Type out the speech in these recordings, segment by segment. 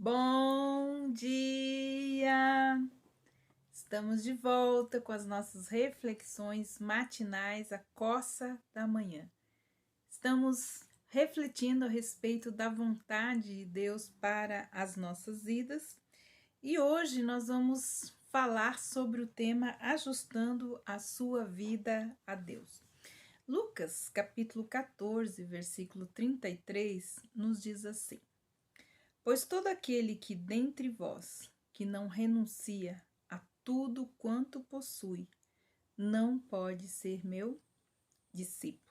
Bom dia! Estamos de volta com as nossas reflexões matinais, a coça da manhã. Estamos refletindo a respeito da vontade de Deus para as nossas vidas e hoje nós vamos falar sobre o tema ajustando a sua vida a Deus. Lucas, capítulo 14, versículo 33, nos diz assim: Pois todo aquele que dentre vós que não renuncia a tudo quanto possui, não pode ser meu discípulo.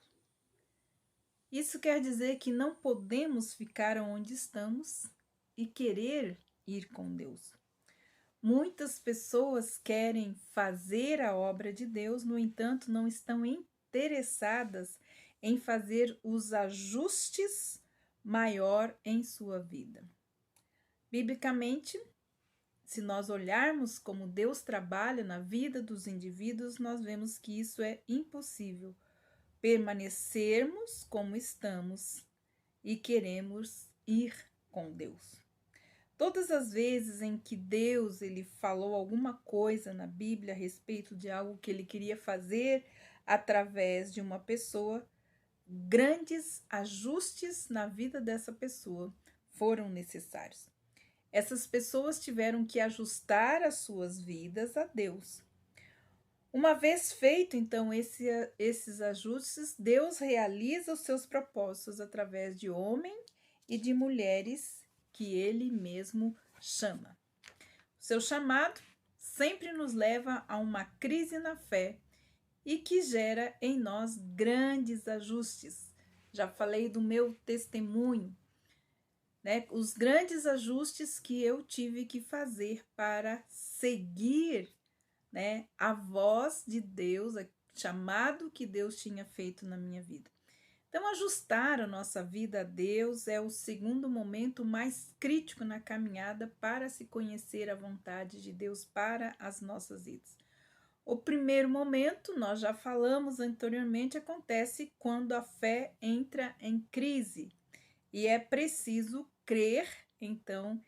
Isso quer dizer que não podemos ficar onde estamos e querer ir com Deus. Muitas pessoas querem fazer a obra de Deus, no entanto, não estão interessadas em fazer os ajustes maior em sua vida. Biblicamente, se nós olharmos como Deus trabalha na vida dos indivíduos, nós vemos que isso é impossível. Permanecermos como estamos e queremos ir com Deus. Todas as vezes em que Deus ele falou alguma coisa na Bíblia a respeito de algo que ele queria fazer através de uma pessoa, grandes ajustes na vida dessa pessoa foram necessários. Essas pessoas tiveram que ajustar as suas vidas a Deus. Uma vez feito, então, esses ajustes, Deus realiza os seus propósitos através de homens e de mulheres que Ele mesmo chama. O seu chamado sempre nos leva a uma crise na fé e que gera em nós grandes ajustes. Já falei do meu testemunho, né? Os grandes ajustes que eu tive que fazer para seguir, né, a voz de Deus, o chamado que Deus tinha feito na minha vida. Então, ajustar a nossa vida a Deus é o segundo momento mais crítico na caminhada para se conhecer a vontade de Deus para as nossas vidas. O primeiro momento, nós já falamos anteriormente, acontece quando a fé entra em crise. E é preciso crer, então,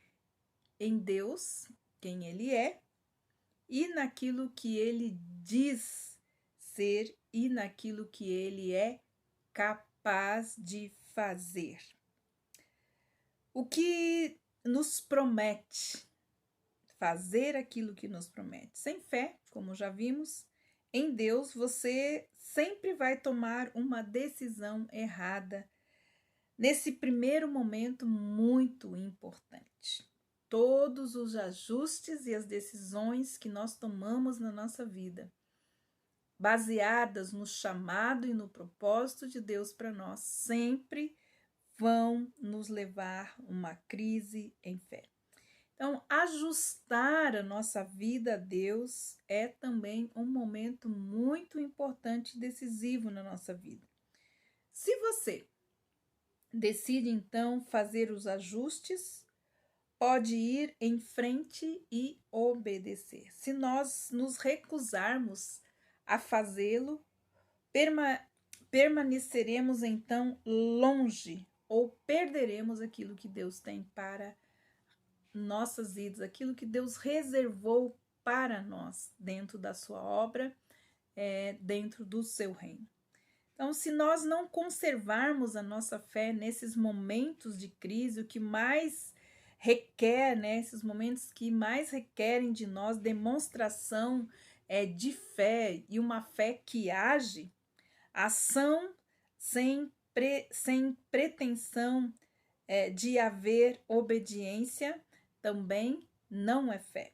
em Deus, quem Ele é, e naquilo que Ele diz ser e naquilo que Ele é capaz de fazer. O que nos promete, fazer aquilo que nos promete. Sem fé, como já vimos, em Deus você sempre vai tomar uma decisão errada. Nesse primeiro momento muito importante, todos os ajustes e as decisões que nós tomamos na nossa vida, baseadas no chamado e no propósito de Deus para nós, sempre vão nos levar a uma crise em fé. Então, ajustar a nossa vida a Deus é também um momento muito importante e decisivo na nossa vida. Se você decide então fazer os ajustes, pode ir em frente e obedecer. Se nós nos recusarmos a fazê-lo, permaneceremos então longe ou perderemos aquilo que Deus tem para nossas vidas, aquilo que Deus reservou para nós dentro da sua obra, dentro do seu reino. Então, se nós não conservarmos a nossa fé nesses momentos de crise, o que mais requer, né, esses momentos que mais requerem de nós demonstração de fé e uma fé que age, ação sem pretensão de haver obediência, também não é fé.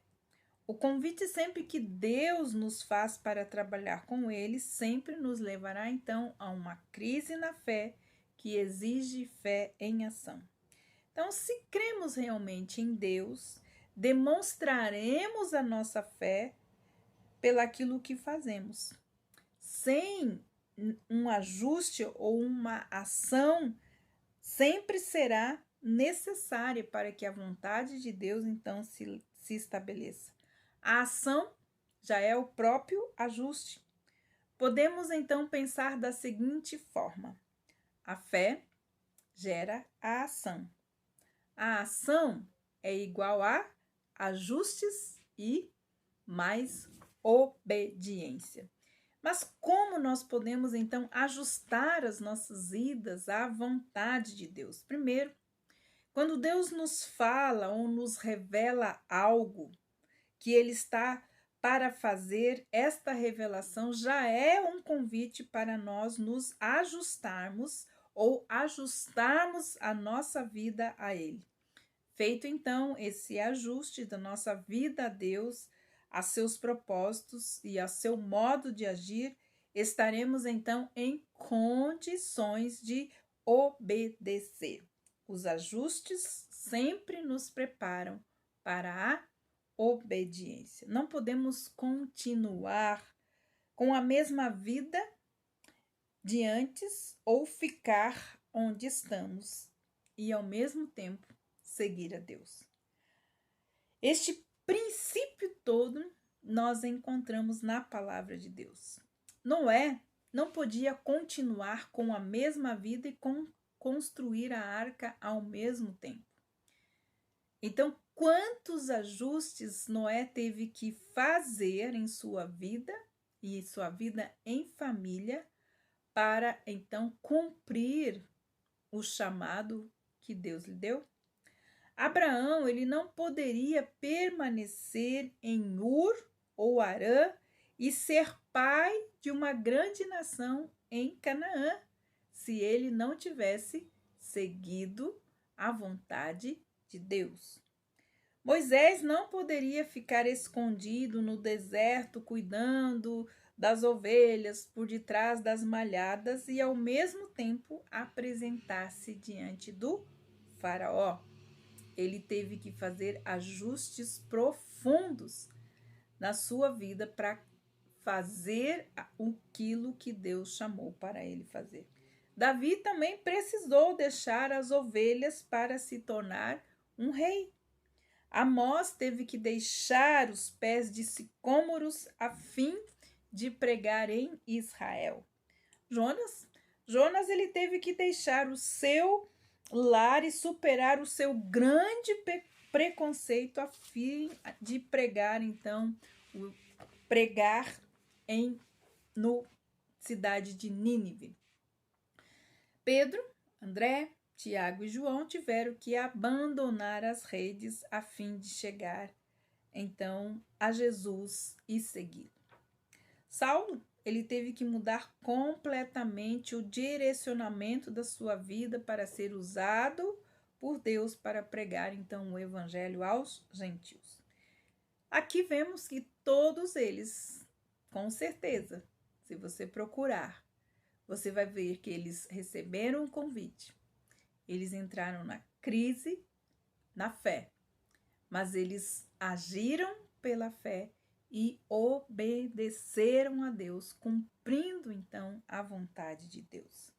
O convite sempre que Deus nos faz para trabalhar com Ele sempre nos levará então a uma crise na fé que exige fé em ação. Então, se cremos realmente em Deus, demonstraremos a nossa fé pelaquilo que fazemos. Sem um ajuste ou uma ação, sempre será necessária para que a vontade de Deus então se estabeleça. A ação já é o próprio ajuste. Podemos então pensar da seguinte forma: a fé gera a ação. A ação é igual a ajustes e mais obediência. Mas como nós podemos, então, ajustar as nossas vidas à vontade de Deus? Primeiro, quando Deus nos fala ou nos revela algo que Ele está para fazer, esta revelação já é um convite para nós nos ajustarmos ou ajustarmos a nossa vida a Ele. Feito então esse ajuste da nossa vida a Deus, a seus propósitos e a seu modo de agir, estaremos então em condições de obedecer. Os ajustes sempre nos preparam para a obediência. Não podemos continuar com a mesma vida de antes ou ficar onde estamos e ao mesmo tempo seguir a Deus. Este princípio todo nós encontramos na palavra de Deus. Noé não podia continuar com a mesma vida e construir a arca ao mesmo tempo. Então, quantos ajustes Noé teve que fazer em sua vida e sua vida em família para então cumprir o chamado que Deus lhe deu? Abraão, ele não poderia permanecer em Ur ou Harã e ser pai de uma grande nação em Canaã, se ele não tivesse seguido a vontade de Deus. Moisés não poderia ficar escondido no deserto cuidando das ovelhas por detrás das malhadas e ao mesmo tempo apresentar-se diante do faraó. Ele teve que fazer ajustes profundos na sua vida para fazer aquilo que Deus chamou para ele fazer. Davi também precisou deixar as ovelhas para se tornar um rei. Amós teve que deixar os pés de sicômoros a fim de pregar em Israel. Jonas ele teve que deixar o seu lar e superar o seu grande preconceito a fim de pregar, então, no cidade de Nínive. Pedro, André, Tiago e João tiveram que abandonar as redes a fim de chegar, então, a Jesus e segui-lo. Saulo, ele teve que mudar completamente o direcionamento da sua vida para ser usado por Deus para pregar, então, o evangelho aos gentios. Aqui vemos que todos eles, com certeza, se você procurar, você vai ver que eles receberam o convite. Eles entraram na crise, na fé, mas eles agiram pela fé e obedeceram a Deus, cumprindo então a vontade de Deus.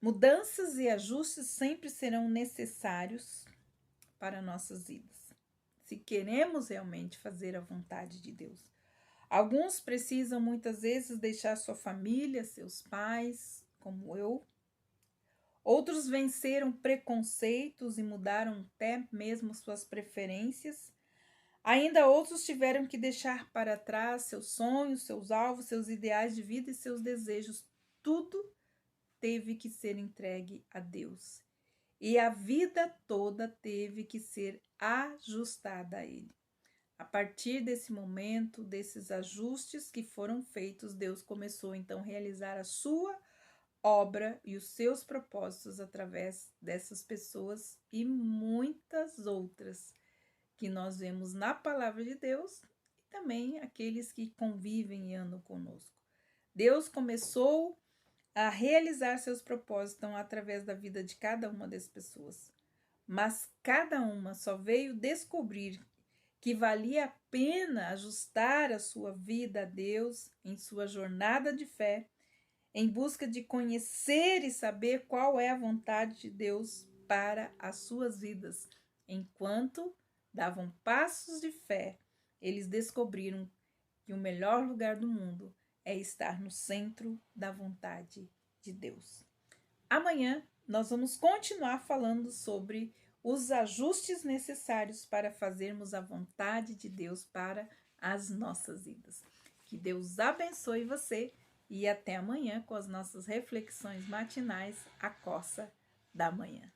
Mudanças e ajustes sempre serão necessários para nossas vidas, se queremos realmente fazer a vontade de Deus. Alguns precisam muitas vezes deixar sua família, seus pais, como eu. Outros venceram preconceitos e mudaram até mesmo suas preferências. Ainda outros tiveram que deixar para trás seus sonhos, seus alvos, seus ideais de vida e seus desejos. Tudo teve que ser entregue a Deus. E a vida toda teve que ser ajustada a Ele. A partir desse momento, desses ajustes que foram feitos, Deus começou então a realizar a sua obra e os seus propósitos através dessas pessoas e muitas outras que nós vemos na palavra de Deus e também aqueles que convivem e andam conosco. Deus começou a realizar seus propósitos então, através da vida de cada uma das pessoas, mas cada uma só veio descobrir que valia a pena ajustar a sua vida a Deus em sua jornada de fé, em busca de conhecer e saber qual é a vontade de Deus para as suas vidas. Enquanto davam passos de fé, eles descobriram que o melhor lugar do mundo é estar no centro da vontade de Deus. Amanhã nós vamos continuar falando sobre os ajustes necessários para fazermos a vontade de Deus para as nossas vidas. Que Deus abençoe você e até amanhã com as nossas reflexões matinais, a coça da manhã.